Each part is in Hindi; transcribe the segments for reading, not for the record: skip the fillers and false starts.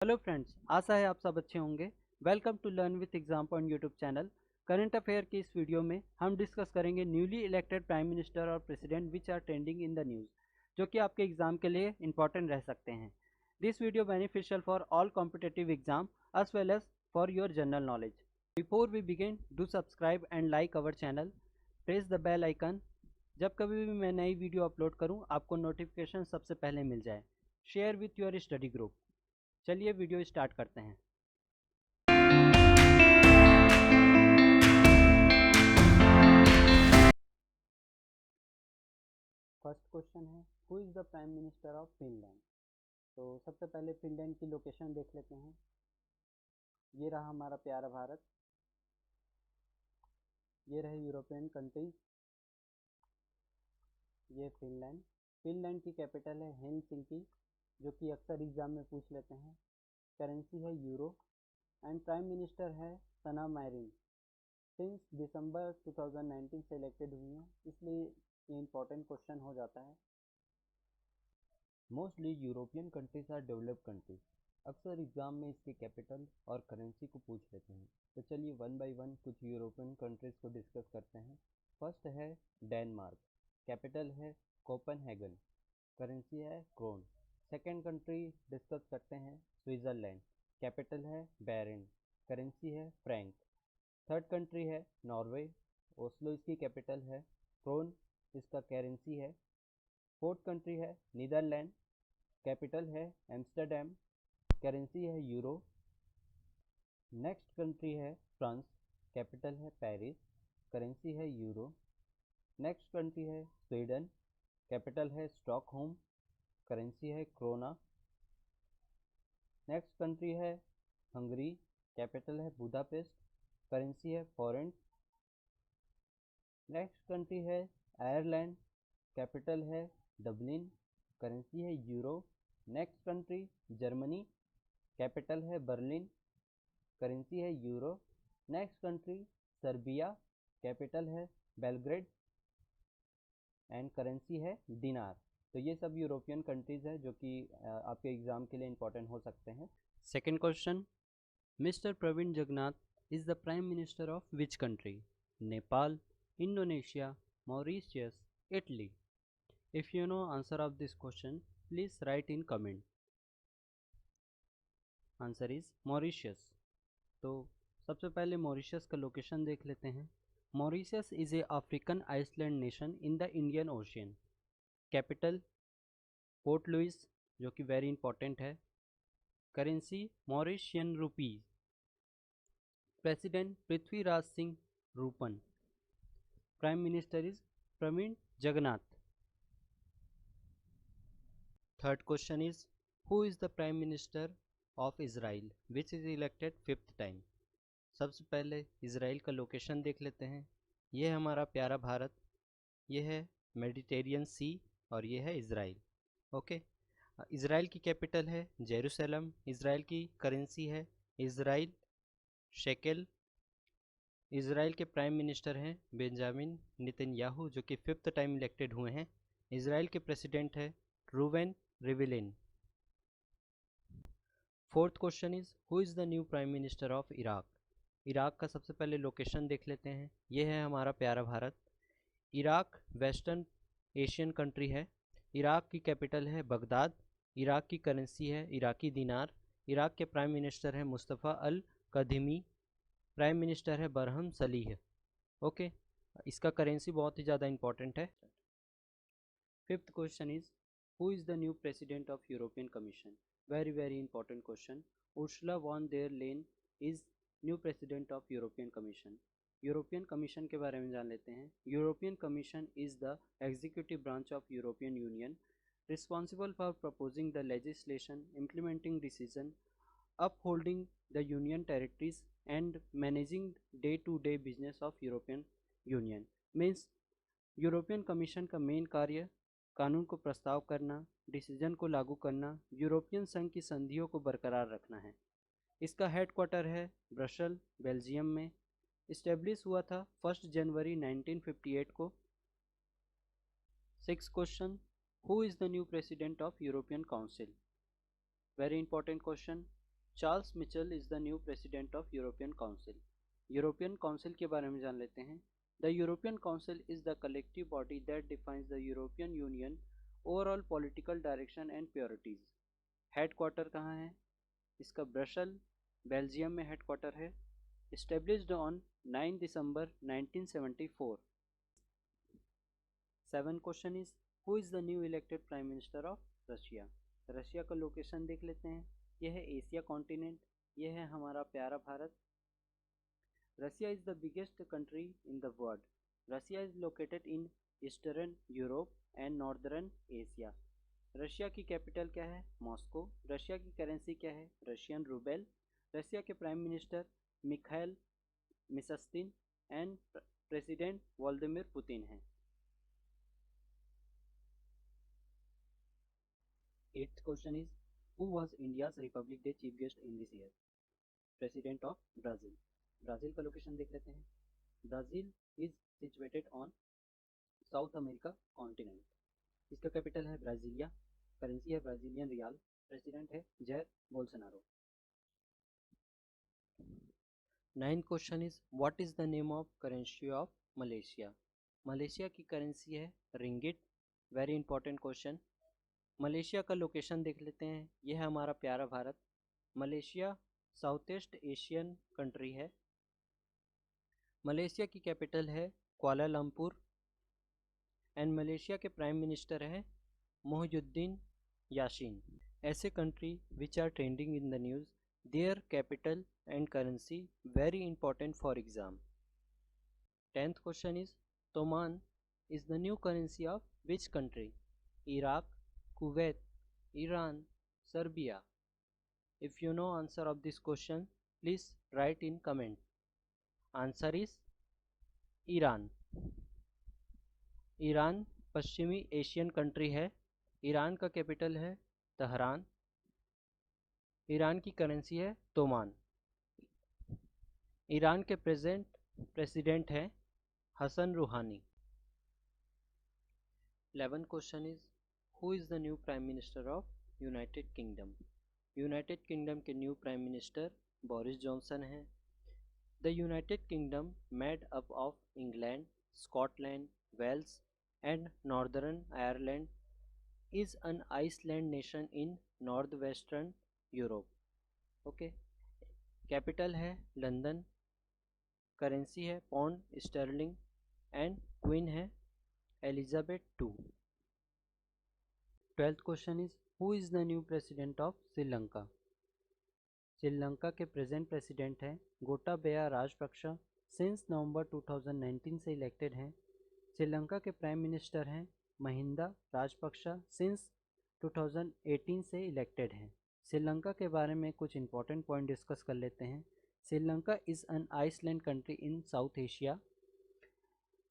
हेलो फ्रेंड्स, आशा है आप सब अच्छे होंगे। Welcome to learn with exam on YouTube channel. Current affair की इस वीडियो में हम डिस्कस करेंगे न्यूली इलेक्टेड प्राइम मिनिस्टर और president which are trending in the news, जो कि आपके एग्जाम के लिए इंपॉर्टेंट रह सकते हैं। This video beneficial for all competitive exam as well as for your general knowledge. Before we begin, do subscribe and like our channel. Press the bell icon. जब कभी भी मैं नई वीडियो अपलोड करूं, आपको नोटिफिकेशन सबसे पहले मिल जाए। Share with your study group. चलिए वीडियो स्टार्ट करते हैं। फर्स्ट क्वेश्चन है, who is the prime minister of Finland. तो सबसे पहले फिनलैंड की लोकेशन देख लेते हैं। ये रहा हमारा प्यारा भारत, ये रहे यूरोपियन कंट्रीज, ये फिनलैंड। फिनलैंड की कैपिटल है हेलसिंकी, जो कि अक्सर एग्जाम में पूछ लेते हैं। करेंसी है यूरो एंड प्राइम मिनिस्टर है सना मैरिन। सिंस दिसंबर 2019 से इलेक्टेड हुई हैं, इसलिए ये इंपॉर्टेंट क्वेश्चन हो जाता है। Mostly European countries are developed countries. अक्सर एग्जाम में इसकी कैपिटल और करेंसी को पूछ लेते हैं। तो चलिए वन बाय वन कुछ यूरोपियन कंट्रीज को डिस्कस करते हैं। फर्स्ट है डेनमार्क, कैपिटल है कोपेनहेगन, करेंसी है क्रोन। सेकेंड कंट्री डिस्कस करते हैं स्विट्ज़रलैंड, कैपिटल है बेरिन, करेंसी है फ्रैंक। थर्ड कंट्री है नॉर्वे, ओस्लो इसकी कैपिटल है, क्रोन इसका करेंसी है। फोर्थ कंट्री है नीदरलैंड, कैपिटल है एम्स्टर्डम, करेंसी है यूरो। नेक्स्ट कंट्री है फ्रांस, कैपिटल है पेरिस, करेंसी है यूरो। नेक्स्ट कंट्री है स्वीडन, कैपिटल है स्टॉकहोम, करेंसी है क्रोना। नेक्स्ट कंट्री है हंगरी, कैपिटल है बुदापेस्ट, करेंसी है फॉरेंट। नेक्स्ट कंट्री है आयरलैंड, कैपिटल है डबलिन, करेंसी है euro. Next country Germany, capital है बर्लिन, करेंसी है euro. Next country Serbia, capital है बेलग्रेड एंड करेंसी है दिनार। तो ये सब यूरोपियन कंट्रीज है जो कि आपके एग्जाम के लिए इंपॉर्टेंट हो सकते हैं। Second question, mister Pravind Jugnauth is the prime minister of which country. Nepal, Indonesia, Mauritius, Italy. If you know answer of this question, please write in comment. Answer is Mauritius. तो सबसे पहले मॉरिशस का लोकेशन देख लेते हैं। Mauritius is a African island nation in the Indian Ocean. Capital Port Louis, जो कि वेरी इंपॉर्टेंट है। Currency Mauritian rupees. President Prithviraj Singh Roopun. Prime minister is Pravind Jugnauth. Third question is, who is the prime minister of Israel which is elected fifth time. सबसे पहले इजराइल का लोकेशन देख लेते हैं। ये है हमारा प्यारा भारत, ये है मेडिटेरियन सी और ये है इजराइल। ओके, इजराइल की कैपिटल है जेरूसलम। इजराइल की करेंसी है इजराइल शेकेल। इजराइल के प्राइम मिनिस्टर हैं बेंजामिन नेतन्याहू, जो कि फिफ्थ टाइम इलेक्टेड हुए हैं। इजराइल के प्रेसिडेंट है Reuven Rivlin. Fourth question is, who is the new prime minister of Iraq. Iraq का सबसे पहले लोकेशन देख लेते हैं। ये है हमारा प्यारा Bharat. Iraq western Asian country है। इराक की कैपिटल है बगदाद। इराक की करेंसी है इराकी दिनार। इराक के प्राइम मिनिस्टर है मुस्तफ़ा अल कदीमी। प्राइम मिनिस्टर है बरहम सलीह। ओके, इसका करेंसी बहुत ही ज़्यादा इंपॉर्टेंट है। Fifth question is, who is the new president of European commission. Very very important question. Ursula von der Leyen is new president of European commission. European commission के बारे में जान लेते हैं। European commission is the executive branch of European union, responsible for proposing the legislation, implementing decision, upholding the union territories and managing day-to-day business of European Union। Means European commission का मेन कार्य कानून को प्रस्ताव करना, डिसीजन को लागू करना, यूरोपियन संघ की संधियों को बरकरार रखना है। इसका हेडक्वार्टर है ब्रसल, बेल्जियम में। इस्टेब्लिश हुआ था 1 जनवरी 1958 को। Six question, who is the new president of European council. Very important question. Charles Mitchell is the new president of European council. European council के बारे में जान लेते हैं। The European council is the collective body that defines the European union overall political direction and priorities. Headquarter कहाँ है इसका? ब्रसल, बेल्जियम में हेडक्वार्टर है। Established on 9 December 1974. 7 question is who is the new elected prime minister of Russia? Russia का लोकेशन देख लेते हैं। यह है एशिया कॉन्टिनेंट, यह है हमारा प्यारा Bharat. Russia is the biggest country in the world. Russia is located in eastern Europe and northern Asia. Russia की कैपिटल क्या है? मॉस्को। रशिया की करेंसी क्या है? Russian rouble. रशिया के prime minister Mikhail Mishustin and president Vladimir Putin हैं। 8th question is who was India's Republic Day chief guest in this year? President of Brazil. Brazil का लोकेशन देख लेते हैं। Brazil is situated on south America continent. इसका कैपिटल है ब्राज़ीलिया। करेंसी है ब्राज़ीलियन रियाल। प्रेसिडेंट है Jair Bolsonaro. 9th question is what is the name of currency of Malaysia? Malaysia की करेंसी है ringgit. Very important question. Malaysia का लोकेशन देख लेते हैं। यह है हमारा प्यारा भारत। Malaysia South East Asian country है। मलेशिया की कैपिटल है कुआलालंपुर एंड मलेशिया के प्राइम मिनिस्टर है मोहिउद्दीन यासीन। ऐसे country which are trending in the news, their capital and currency very important for exam. 10th question is Toman is the new currency of which country? Iraq, Kuwait, Iran, Serbia. If you know answer of this question, please write in comment. Answer is Iran. Iran पश्चिमी एशियन कंट्री है। ईरान का कैपिटल है तहरान। ईरान की करेंसी है तोमान। ईरान के प्रेसिडेंट हैं Hassan Rouhani. 11 question is who is the new prime minister of United Kingdom? United Kingdom के new prime minister Boris Johnson हैं। The United Kingdom made up of England, Scotland, Wales and Northern Ireland is an island nation in north western Europe. Okay. Capital है लंदन। करेंसी है पौंड स्टर्लिंग एंड क्वीन है Elizabeth two. 12th question is who is the new president of Sri Lanka? Sri Lanka के प्रेजेंट प्रेसिडेंट हैं गोटाबया राजपक्षा। सिंस नवंबर 2019 से इलेक्टेड हैं। श्रीलंका के प्राइम मिनिस्टर हैं महिंदा राजपक्षा। सिंस 2018 से इलेक्टेड हैं। श्रीलंका के बारे में कुछ इंपॉर्टेंट पॉइंट डिस्कस कर लेते हैं। Sri Lanka is an island country in South Asia,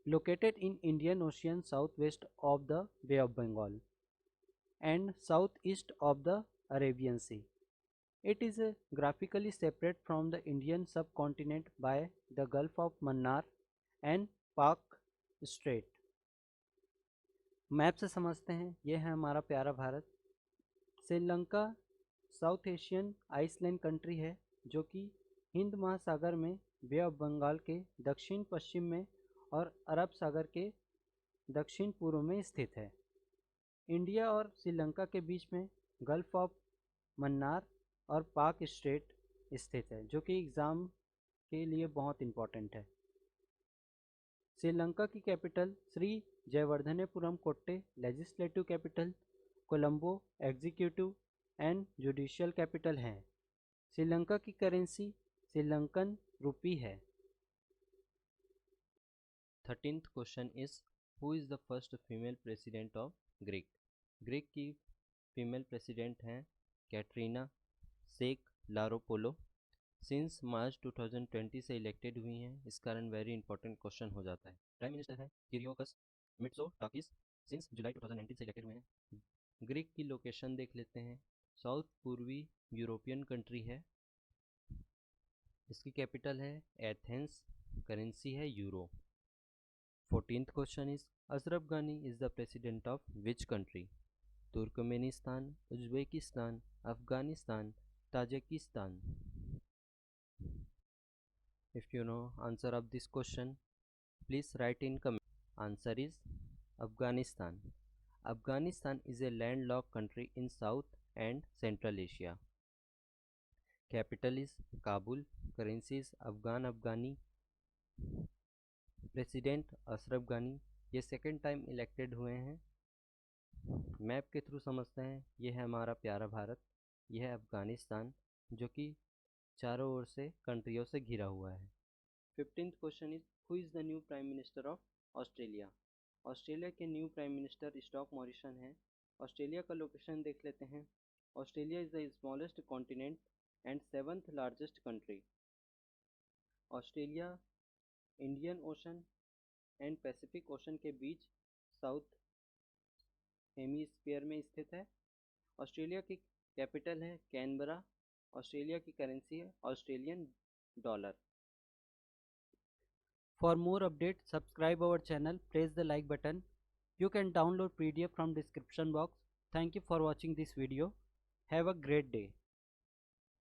located in Indian Ocean southwest of the Bay of Bengal and southeast of the Arabian Sea. It is graphically separate from the Indian subcontinent by the Gulf of Mannar and Pak Strait. Map से समझते हैं। यह है हमारा प्यारा भारत। Sri Lanka South Asian island country है जो कि हिंद महासागर में बे ऑफ बंगाल के दक्षिण पश्चिम में और अरब सागर के दक्षिण पूर्व में स्थित है। इंडिया और श्रीलंका के बीच में गल्फ ऑफ मन्नार और पाक स्ट्रेट स्थित है जो कि एग्ज़ाम के लिए बहुत इम्पोर्टेंट है। श्रीलंका की capital Shri Jayawardenepura Kotte, legislative capital Colombo, executive and judicial capital हैं। श्रीलंका की करेंसी श्रीलंकन रुपी है। 13th question is who is the first female president of Greek? Greek की फीमेल प्रेसिडेंट हैं कैटरीना शेख लारोपोलो। सिंस मार्च 2020 से इलेक्टेड हुई हैं। इस कारण वेरी इंपॉर्टेंट क्वेश्चन हो जाता है। प्राइम मिनिस्टर है किरियोकस मिट्सोटाकिस। सिंस जुलाई 2019 से इलेक्टेड हुए हैं। ग्रीक की लोकेशन देख लेते हैं। साउथ पूर्वी यूरोपियन कंट्री है। इसकी कैपिटल है एथेंस। करेंसी है euro. 14th question is Ashraf Ghani is the president of which country? Turkmenistan, Uzbekistan, Afghanistan, Tajikistan. If you know answer of this question, please write in comment. Answer is Afghanistan. Afghanistan is a landlocked country in South and Central Asia. Capital is Kabul. Currency is Afghan Afghani. President Ashraf Ghani, ये सेकंड टाइम इलेक्टेड हुए हैं। मैप के थ्रू समझते हैं, ये है हमारा प्यारा भारत, यह है अफगानिस्तान जो कि चारों ओर से कंट्रियों से घिरा हुआ है। 15th question is who is the new prime minister of Australia. Australia के new prime minister Scott Morrison हैं। ऑस्ट्रेलिया का लोकेशन देख लेते हैं। Australia is the smallest continent and 7th largest country. Australia Indian Ocean and Pacific Ocean के बीच साउथ हेमीस्फीयर में स्थित है। ऑस्ट्रेलिया की कैपिटल है कैनबरा। ऑस्ट्रेलिया की करेंसी है Australian dollar. For more updates, subscribe our channel, press the like button. You can download PDF from description box. Thank you for watching this video. Have a great day.